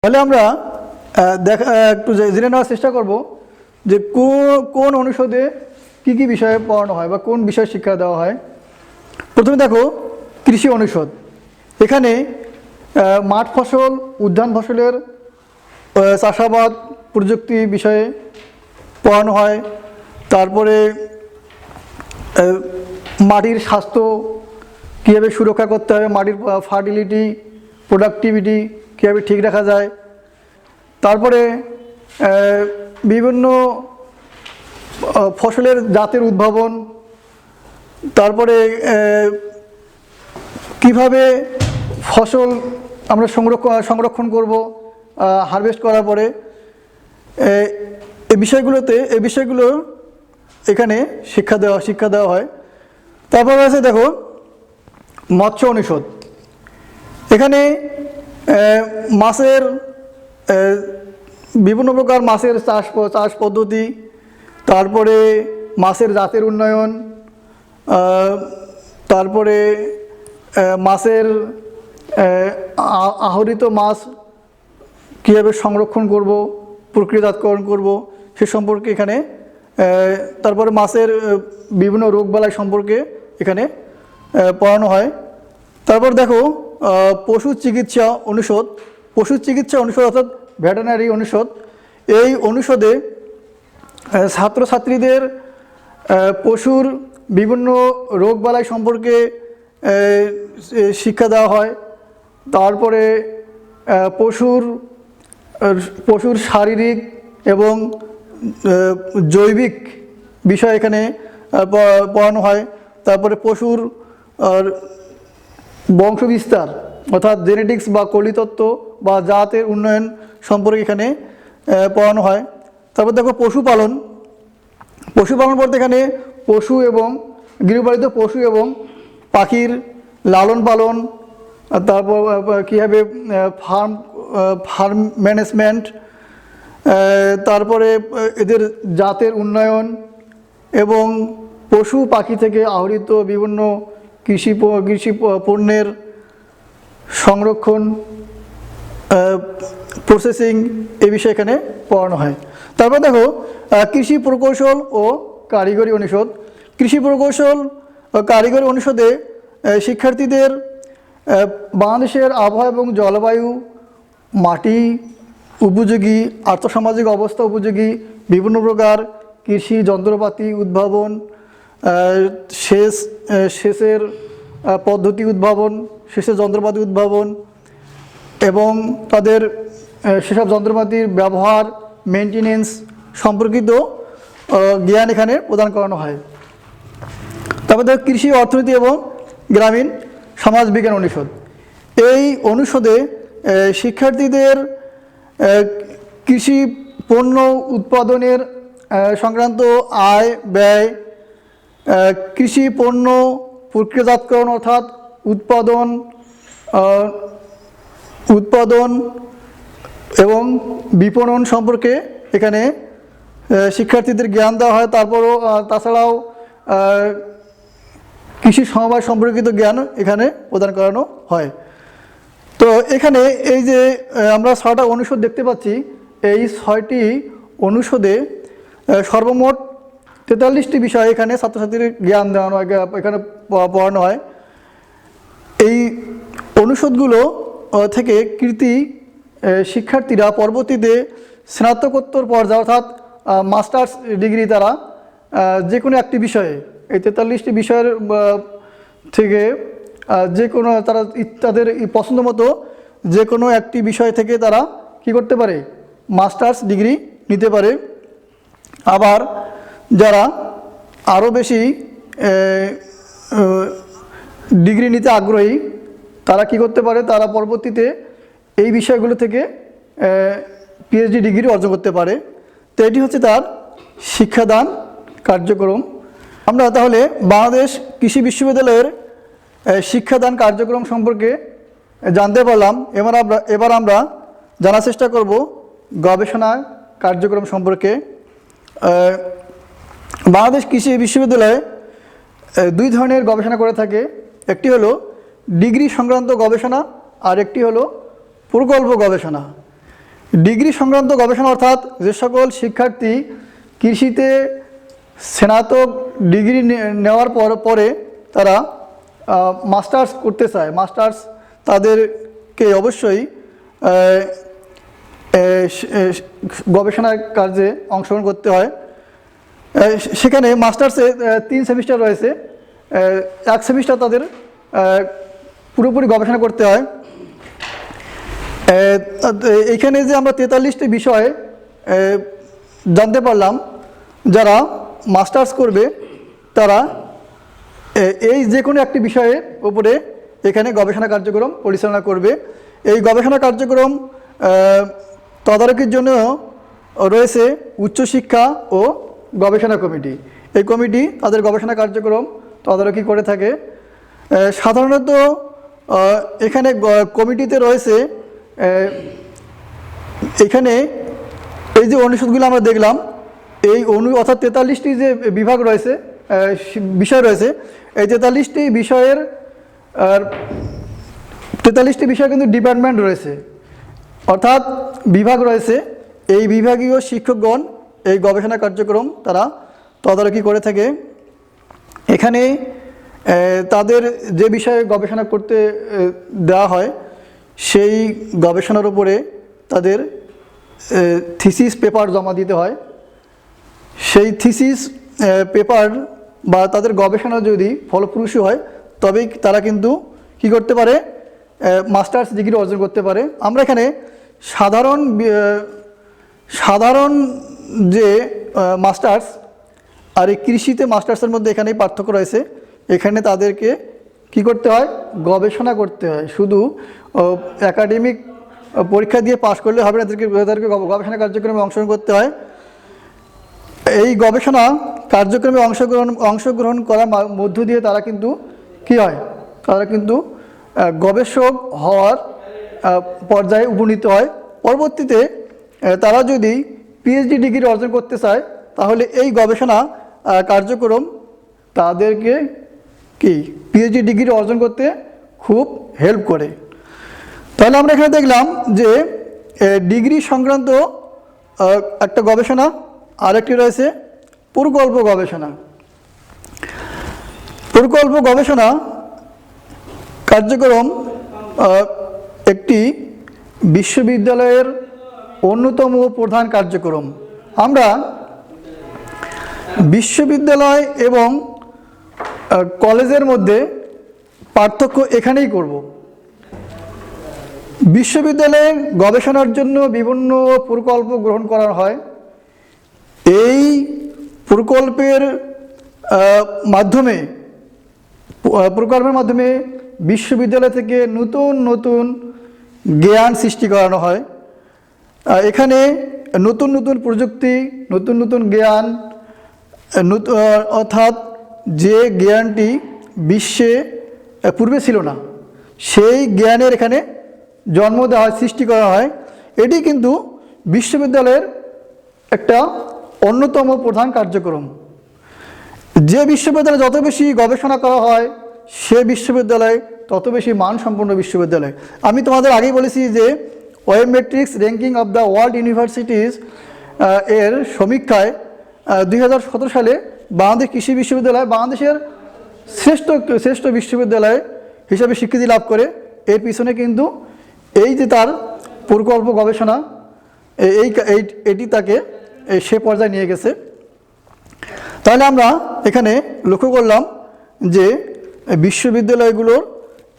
তাহলে আমরা একটু জেনে নেওয়ার চেষ্টা করব যে কোন অনুষদে কি কি বিষয়ে পড়ানো হয় বা কোন বিষয়ে শিক্ষা দেওয়া হয়। প্রথমে দেখো কৃষি অনুষদ। এখানে মাঠ ফসল, উদ্যান ফসলের চাষাবাদ প্রযুক্তি বিষয়ে পড়ানো হয়। তারপরে মাটির স্বাস্থ্য কীভাবে সুরক্ষা করতে হবে, মাটির ফার্টিলিটি, প্রোডাক্টিভিটি কীভাবে ঠিক রাখা যায়। তারপরে বিভিন্ন ফসলের জাতের উদ্ভাবন, তারপরে কিভাবে ফসল আমরা সংরক্ষণ করব হারভেস্ট করার পরে, এই বিষয়গুলো এখানে শিক্ষা দেওয়া হয়। তারপর আছে দেখো মৎস্য অনুষদ। এখানে মাছের বিভিন্ন প্রকার মাছের চাষ পদ্ধতি, তারপরে মাছের জাতের উন্নয়ন, তারপরে মাছের আহরিত মাছ কীভাবে সংরক্ষণ করব, প্রক্রিয়াজাতকরণ করব সে সম্পর্কে এখানে, তারপরে মাছের বিভিন্ন রোগবালাই সম্পর্কে এখানে পড়ানো হয়। তারপর দেখো পশু চিকিৎসা অনুষদ অর্থাৎ ভেটেরিনারি অনুষদ। এই অনুষদে ছাত্রছাত্রীদের পশুর বিভিন্ন রোগবালাই সম্পর্কে শিক্ষা দেওয়া হয়। তারপরে পশুর শারীরিক এবং জৈবিক বিষয় এখানে পড়ানো হয়। তারপরে পশুর বংশবিস্তার অর্থাৎ জেনেটিক্স বা কলিতত্ত্ব বা জাতের উন্নয়ন সম্পর্কে এখানে পড়ানো হয়। তারপর দেখো পশুপালন বলতে এখানে পশু এবং গৃহপালিত পশু এবং পাখির লালন পালন, তারপর কীভাবে ফার্ম ম্যানেজমেন্ট, তারপরে এদের জাতের উন্নয়ন এবং পশু পাখি থেকে আহরিত বিভিন্ন কৃষি পণ্যের সংরক্ষণ, প্রসেসিং, এই বিষয়ে এখানে পড়ানো হয়। তারপর দেখো কৃষি প্রকৌশল ও কারিগরি অনুষদ। কৃষি প্রকৌশল ও কারিগরি অনুষদে শিক্ষার্থীদের বাংলাদেশের আবহাওয়া এবং জলবায়ু, মাটি উপযোগী, আর্থসামাজিক অবস্থা উপযোগী বিভিন্ন প্রকার কৃষি যন্ত্রপাতি উদ্ভাবন, সেচের পদ্ধতি উদ্ভাবন, সেচের যন্ত্রপাতি উদ্ভাবন এবং তাদের সেসব যন্ত্রপাতির ব্যবহার, মেনটেনেন্স সম্পর্কিত জ্ঞান এখানে প্রদান করানো হয়। তারপরে কৃষি অর্থনীতি এবং গ্রামীণ সমাজবিজ্ঞান অনুষদ। এই অনুষদে শিক্ষার্থীদের কৃষি পণ্য উৎপাদনের সংক্রান্ত আয় ব্যয়, কৃষি পণ্য প্রক্রিয়াজাতকরণ অর্থাৎ উৎপাদন এবং বিপণন সম্পর্কে এখানে শিক্ষার্থীদের জ্ঞান দেওয়া হয়। তাছাড়াও কৃষি সমবায় সম্পর্কিত জ্ঞান এখানে প্রদান করানো হয়। তো এখানে এই যে আমরা 6টা অনুষদ দেখতে পাচ্ছি, এই 6টি অনুষদে সর্বমোট 43টি বিষয় এখানে ছাত্রছাত্রীর জ্ঞান দেওয়ানো হয়, এখানে পড়ানো হয়। এই অনুষদগুলো থেকে কৃতি শিক্ষার্থীরা পরবর্তীতে স্নাতকোত্তর পর্যায়ে অর্থাৎ মাস্টার্স ডিগ্রি তারা যে কোনো একটি বিষয়ে, এই 43টি বিষয়ের থেকে যে কোনো তাদের পছন্দ মতো যে কোনো একটি বিষয় থেকে তারা কি করতে পারে, মাস্টার্স ডিগ্রি নিতে পারে। আবার যারা আরও বেশি ডিগ্রি নিতে আগ্রহী তারা কি করতে পারে, তারা পরবর্তীতে এই বিষয়গুলো থেকে পিএইচডি ডিগ্রি অর্জন করতে পারে। তো এটি হচ্ছে তার শিক্ষাদান কার্যক্রম। আমরা তাহলে বাংলাদেশ কৃষি বিশ্ববিদ্যালয়ের শিক্ষাদান কার্যক্রম সম্পর্কে জানতে পারলাম। এবার আমরা জানার চেষ্টা করব গবেষণা কার্যক্রম সম্পর্কে। বাংলাদেশ কৃষি বিশ্ববিদ্যালয়ে 2 ধরনের গবেষণা করে থাকে। একটি হলো ডিগ্রি সংক্রান্ত গবেষণা আর একটি হলো প্রকল্প গবেষণা। ডিগ্রি সংক্রান্ত গবেষণা অর্থাৎ যে সকল শিক্ষার্থী কৃষিতে স্নাতক ডিগ্রি নেওয়ার পরে তারা মাস্টার্স করতে চায়, মাস্টার্স তাদেরকে অবশ্যই গবেষণা কার্যে অংশগ্রহণ করতে হয়। সেখানে মাস্টার্সে 3 সেমিস্টার রয়েছে, 1 সেমিস্টার তাদের পুরোপুরি গবেষণা করতে হয়। এইখানে যে আমরা 43টি বিষয়ে জানতে পারলাম, যারা মাস্টার্স করবে তারা এই যে কোনো একটি বিষয়ের উপরে এখানে গবেষণা কার্যক্রম পরিচালনা করবে। এই গবেষণা কার্যক্রম তদারকির জন্য রয়েছে উচ্চশিক্ষা ও গবেষণা কমিটি। এই কমিটি তাদের গবেষণা কার্যক্রম তদারকি করে থাকে। সাধারণত এখানে কমিটিতে রয়েছে, এখানে এই যে অনুষদগুলো আমরা দেখলাম, এই অর্থাৎ 43টি যে বিভাগ রয়েছে, বিষয় রয়েছে, এই 43টি বিষয়ের 43টি বিষয় কিন্তু ডিপার্টমেন্ট রয়েছে, অর্থাৎ বিভাগ রয়েছে। এই বিভাগীয় শিক্ষকগণ এই গবেষণা কার্যক্রম তারা তদারকি করে থাকে। এখানে তাদের যে বিষয়ে গবেষণা করতে দেওয়া হয় সেই গবেষণার উপরে তাদের থিসিস পেপার জমা দিতে হয়। সেই থিসিস পেপার বা তাদের গবেষণা যদি ফলপ্রসূ হয় তবেই তারা কিন্তু কি করতে পারে, মাস্টার্স ডিগ্রি অর্জন করতে পারে। আমরা এখানে সাধারণ যে মাস্টার্স আর এই কৃষিতে মাস্টার্সের মধ্যে এখানেই পার্থক্য রয়েছে। এখানে তাদেরকে কি করতে হয়, গবেষণা করতে হয়। শুধু একাডেমিক পরীক্ষা দিয়ে পাশ করলে হবে না, তাদেরকে গবেষণা কার্যক্রমে অংশগ্রহণ করতে হয়। এই গবেষণা কার্যক্রমে অংশগ্রহণ করার মধ্য দিয়ে তারা কিন্তু কি হয়, তারা কিন্তু গবেষক হওয়ার পর্যায়ে উপনীত হয়। পরবর্তীতে তারা যদি পিএইচডি ডিগ্রি অর্জন করতে চায় তাহলে এই গবেষণা কার্যক্রম তাদেরকে কি পিএইচডি ডিগ্রি অর্জন করতে খুব হেল্প করে। তাহলে আমরা এখানে দেখলাম যে ডিগ্রি সংক্রান্ত একটা গবেষণা, আরেকটি রয়েছে প্রকল্প গবেষণা। প্রকল্প গবেষণা কার্যক্রম একটি বিশ্ববিদ্যালয়ের অন্যতম প্রধান কার্যক্রম। আমরা বিশ্ববিদ্যালয় এবং কলেজের মধ্যে পার্থক্য এখানেই করব। বিশ্ববিদ্যালয়ে গবেষণার জন্য বিভিন্ন প্রকল্প গ্রহণ করা হয়। এই প্রকল্পের মাধ্যমে বিশ্ববিদ্যালয় থেকে নতুন নতুন জ্ঞান সৃষ্টি করানো হয়। এখানে নতুন নতুন প্রযুক্তি, নতুন নতুন জ্ঞান, অর্থাৎ যে জ্ঞানটি বিশ্বে পূর্বে ছিল না সেই জ্ঞানের এখানে জন্ম দেওয়া হয়, সৃষ্টি করা হয়। এটি কিন্তু বিশ্ববিদ্যালয়ের একটা অন্যতম প্রধান কার্যক্রম। যে বিশ্ববিদ্যালয়ে যত বেশি গবেষণা করা হয় সে বিশ্ববিদ্যালয় তত বেশি মানসম্পন্ন বিশ্ববিদ্যালয়। আমি তোমাদের আগেই বলেছি যে web metrics ranking of the world universities এর সমীক্ষায় 2017 সালে বাংলাদেশ কৃষি বিশ্ববিদ্যালয় বাংলাদেশের শ্রেষ্ঠ বিশ্ববিদ্যালয় হিসাবে স্বীকৃতি লাভ করে। এর পিছনে কিন্তু এই যে তার প্রকল্প গবেষণা এটি তাকে সে পর্যায়ে নিয়ে গেছে। তাহলে আমরা এখানে লক্ষ্য করলাম যে বিশ্ববিদ্যালয়গুলোর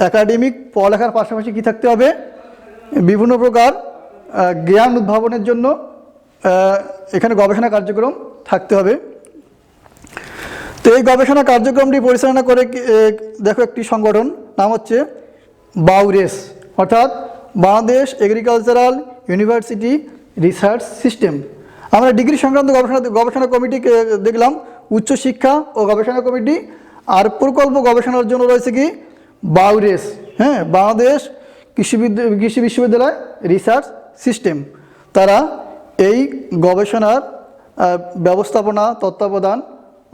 একাডেমিক পড়ালেখার পাশাপাশি কী থাকতে হবে, বিভিন্ন প্রকার জ্ঞান উদ্ভাবনের জন্য এখানে গবেষণা কার্যক্রম থাকতে হবে। তো এই গবেষণা কার্যক্রমটি পরিচালনা করে দেখো একটি সংগঠন, নাম হচ্ছে বাউরেস, অর্থাৎ Bangladesh agricultural university research system. আমরা ডিগ্রি সংক্রান্ত গবেষণা কমিটিকে দেখলাম, উচ্চশিক্ষা ও গবেষণা কমিটি, আর প্রকল্প গবেষণার জন্য রয়েছে কি বাউরেস, হ্যাঁ, বাংলাদেশ কৃষি বিশ্ববিদ্যালয় রিসার্চ সিস্টেম। তারা এই গবেষণার ব্যবস্থাপনা তত্ত্বাবধান,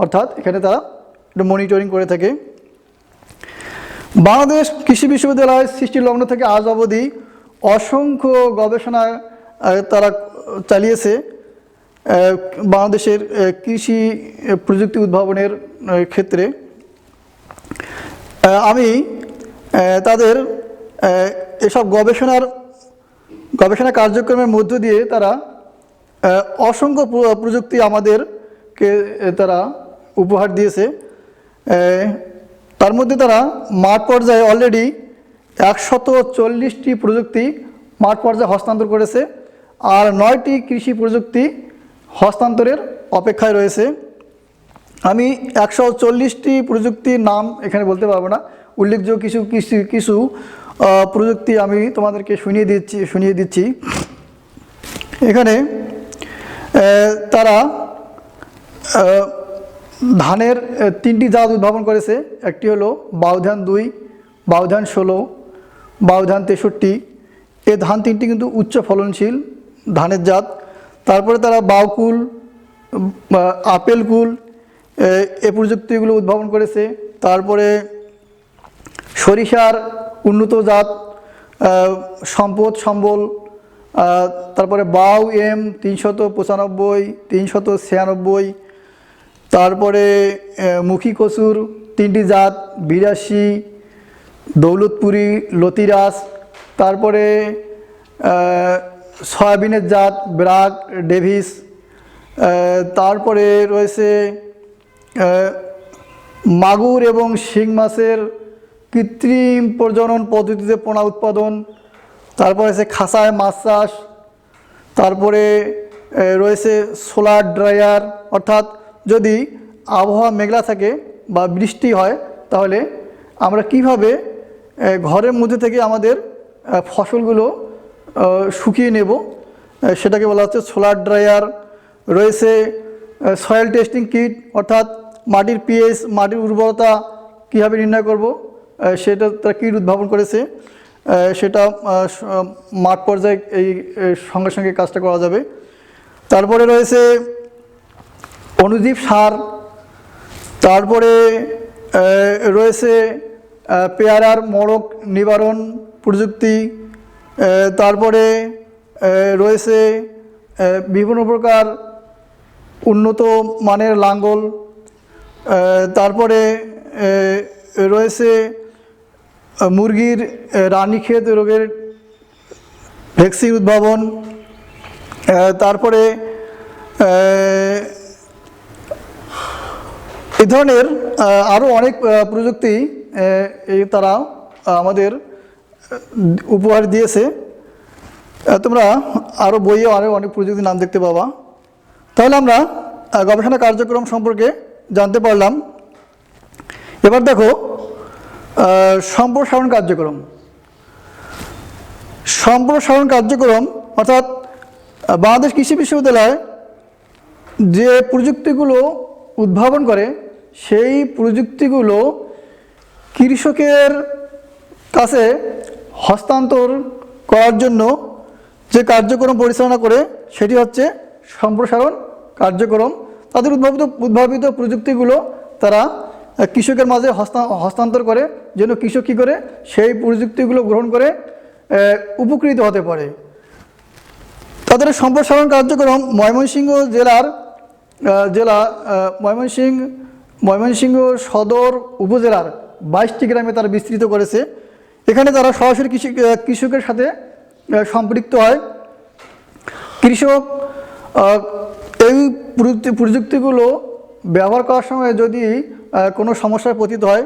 অর্থাৎ এখানে তারা মনিটরিং করে থাকে। বাংলাদেশ কৃষি বিশ্ববিদ্যালয় সৃষ্টির লগ্ন থেকে আজ অবধি অসংখ্য গবেষণা তারা চালিয়েছে বাংলাদেশের কৃষি প্রযুক্তি উদ্ভাবনের ক্ষেত্রে। আমি তাদের এসব গবেষণা কার্যক্রমের মধ্য দিয়ে তারা অসংখ্য প্রযুক্তি আমাদেরকে তারা উপহার দিয়েছে। তার মধ্যে তারা মাঠ পর্যায়ে অলরেডি 140টি প্রযুক্তি মাঠ পর্যায়ে হস্তান্তর করেছে, আর 9টি কৃষি প্রযুক্তি হস্তান্তরের অপেক্ষায় রয়েছে। আমি 140টি প্রযুক্তির নাম এখানে বলতে পারবো না, উল্লেখযোগ্য কিছু প্রযুক্তি আমি তোমাদেরকে শুনিয়ে দিচ্ছি। এখানে তারা ধানের 3টি জাত উদ্ভাবন করেছে। একটি হলো বাউধান 2, বাউধান 16, বাউধান 63। এই ধান 3টি কিন্তু উচ্চ ফলনশীল ধানের জাত। তারপরে তারা বাউকুল, আপেলকুল এই প্রযুক্তিগুলো উদ্ভাবন করেছে। তারপরে সরিষার উন্নত জাত সম্পদ সম্বল, তারপরে বাউ M 395, 396। তারপরে মুখী কচুর 3টি জাত 82, দৌলতপুরি, লতিরাস। তারপরে সয়াবিনের জাত ব্রাক, ডেভিস। তারপরে রয়েছে মাগুর এবং শিং মাছের কৃত্রিম প্রজনন পদ্ধতিতে পোনা উৎপাদন। তারপরে আছে খাসায় মাছ চাষ। তারপরে রয়েছে সোলার ড্রায়ার, অর্থাৎ যদি আবহাওয়া মেঘলা থাকে বা বৃষ্টি হয় তাহলে আমরা কিভাবে ঘরের মধ্যে থেকে আমাদের ফসলগুলো শুকিয়ে নেব, সেটাকে বলা হচ্ছে সোলার ড্রায়ার। রয়েছে সয়েল টেস্টিং কিট, অর্থাৎ মাটির pH, মাটির উর্বরতা কীভাবে নির্ণয় করব সেটা তারা কিট উদ্ভাবন করেছে। সেটা মাঠ পর্যায়ে এই সঙ্গে সঙ্গে কাজটা করা যাবে। তারপরে রয়েছে অণুজীব সার। তারপরে রয়েছে পেয়ারার মড়ক নিবারণ প্রযুক্তি। তারপরে রয়েছে বিভিন্ন প্রকার উন্নত মানের লাঙ্গল। তারপরে রয়েছে মুরগির রানীক্ষেত রোগের ভ্যাকসিন উদ্ভাবন। তারপরে এই ধরনের আরও অনেক প্রযুক্তি তারা আমাদের উপহার দিয়েছে। তোমরা আরও বইয়ে আরও অনেক প্রযুক্তির নাম দেখতে পাবা। তাহলে আমরা গবেষণা কার্যক্রম সম্পর্কে জানতে পারলাম। এবার দেখো সম্প্রসারণ কার্যক্রম। সম্প্রসারণ কার্যক্রম অর্থাৎ বাংলাদেশ কৃষি বিশ্ববিদ্যালয় যে প্রযুক্তিগুলো উদ্ভাবন করে সেই প্রযুক্তিগুলো কৃষকের কাছে হস্তান্তর করার জন্য যে কার্যক্রম পরিচালনা করে সেটি হচ্ছে সম্প্রসারণ কার্যক্রম। তাদের উদ্ভাবিত প্রযুক্তিগুলো তারা কৃষকের মাঝে হস্তান্তর করে, যেন কৃষক কী করে সেই প্রযুক্তিগুলো গ্রহণ করে উপকৃত হতে পারে। তাদের সম্প্রসারণ কার্যক্রম ময়মনসিংহ ময়মনসিংহ সদর উপজেলার 22টি গ্রামে তারা বিস্তৃত করেছে। এখানে তারা সরাসরি কৃষকের সাথে সম্পৃক্ত হয়। কৃষক এই প্রযুক্তিগুলো ব্যবহার করার সময় যদি কোনো সমস্যায় পতিত হয়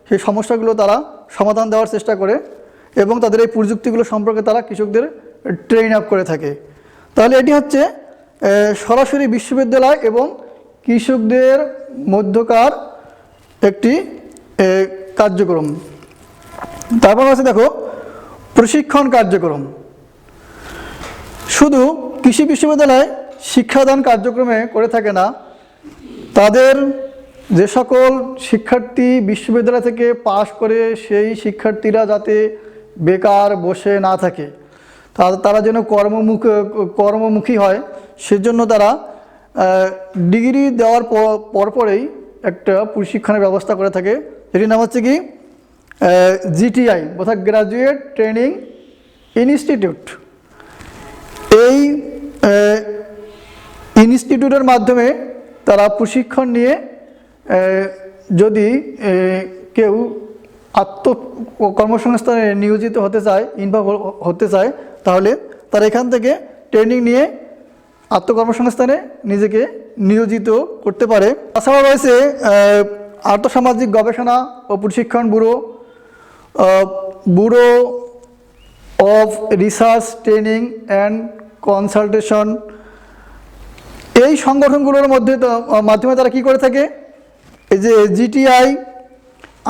সেই সমস্যাগুলো তারা সমাধান দেওয়ার চেষ্টা করে এবং তাদের এই প্রযুক্তিগুলো সম্পর্কে তারা কৃষকদের ট্রেন আপ করে থাকে। তাহলে এটি হচ্ছে সরাসরি বিশ্ববিদ্যালয় এবং কৃষকদের মধ্যকার একটি কার্যক্রম। তারপর আছে দেখো প্রশিক্ষণ কার্যক্রম। শুধু কৃষি বিশ্ববিদ্যালয় শিক্ষাদান কার্যক্রমে করে থাকে না, তাদের যে সকল শিক্ষার্থী বিশ্ববিদ্যালয় থেকে পাশ করে সেই শিক্ষার্থীরা যাতে বেকার বসে না থাকে, তারা যেন কর্মমুখী হয়, সেজন্য তারা ডিগ্রি দেওয়ার পরপরেই একটা প্রশিক্ষণের ব্যবস্থা করে থাকে, যেটির নাম হচ্ছে কি GTI অর্থাৎ গ্র্যাজুয়েট ট্রেনিং ইনস্টিটিউট। এই ইনস্টিটিউটের মাধ্যমে তারা প্রশিক্ষণ নিয়ে যদি কেউ কর্মসংস্থানে নিয়োজিত হতে চায়, ইনভলভ হতে চায়, তাহলে তারা এখান থেকে ট্রেনিং নিয়ে আত্মকর্মসংস্থানে নিজেকে নিয়োজিত করতে পারে। তাছাড়া রয়েছে আর্থসামাজিক গবেষণা ও প্রশিক্ষণ bureau, bureau of research training and consultation. এই সংগঠনগুলোর মাধ্যমে তারা কি করে থাকে, এই যে জিটিআই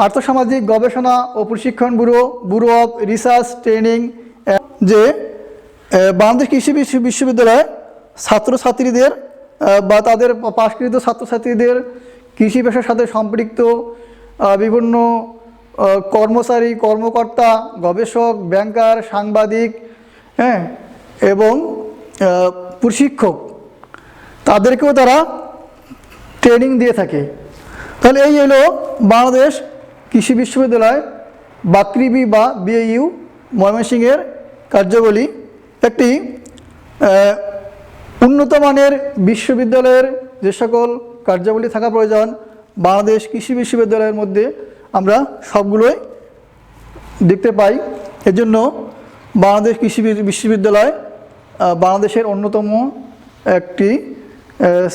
আর্থসামাজিক গবেষণা ও প্রশিক্ষণ bureau, bureau of research training, যে বাংলাদেশ কৃষি বিশ্ববিদ্যালয় ছাত্রছাত্রীদের বা তাদের পাশকৃত ছাত্রছাত্রীদের কৃষি পেশার সাথে সম্পৃক্ত বিভিন্ন কর্মচারী, কর্মকর্তা, গবেষক, ব্যাংকার, সাংবাদিক, হ্যাঁ, এবং প্রশিক্ষক, তাদেরকেও তারা ট্রেনিং দিয়ে থাকে। তাহলে এই হলো বাংলাদেশ কৃষি বিশ্ববিদ্যালয় বাকৃবি বা বিএইউ ময়মনসিংহের কার্যাবলী। একটি উন্নত মানের বিশ্ববিদ্যালয়ের যে সকল কার্যাবলী থাকা প্রয়োজন বাংলাদেশ কৃষি বিশ্ববিদ্যালয়ের মধ্যে আমরা সবগুলোই দেখতে পাই। এজন্য বাংলাদেশ কৃষি বিশ্ববিদ্যালয় বাংলাদেশের অন্যতম একটি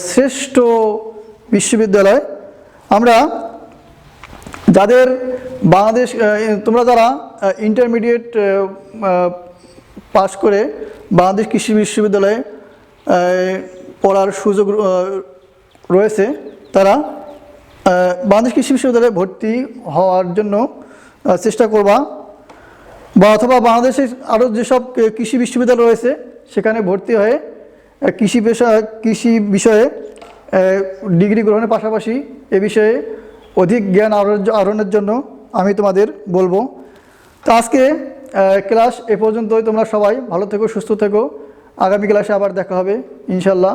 শ্রেষ্ঠ বিশ্ববিদ্যালয়। আমরা যাদের বাংলাদেশ, তোমরা যারা ইন্টারমিডিয়েট পাশ করে বাংলাদেশ কৃষি বিশ্ববিদ্যালয়ে পড়ার সুযোগ রয়েছে, তারা বাংলাদেশ কৃষি বিশ্ববিদ্যালয়ে ভর্তি হওয়ার জন্য চেষ্টা করবা, বা অথবা বাংলাদেশের আরও যেসব কৃষি বিশ্ববিদ্যালয় রয়েছে সেখানে ভর্তি হয়ে কৃষি বিষয়ে ডিগ্রি গ্রহণের পাশাপাশি এ বিষয়ে অধিক জ্ঞান আহরণের জন্য আমি তোমাদের বলবো। তো আজকে ক্লাস এ পর্যন্তই। তোমরা সবাই ভালো থেকো, সুস্থ থেকো। আগামী ক্লাসে আবার দেখা হবে ইনশাল্লাহ।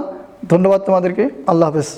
ধন্যবাদ তোমাদেরকে। আল্লাহ হাফেজ।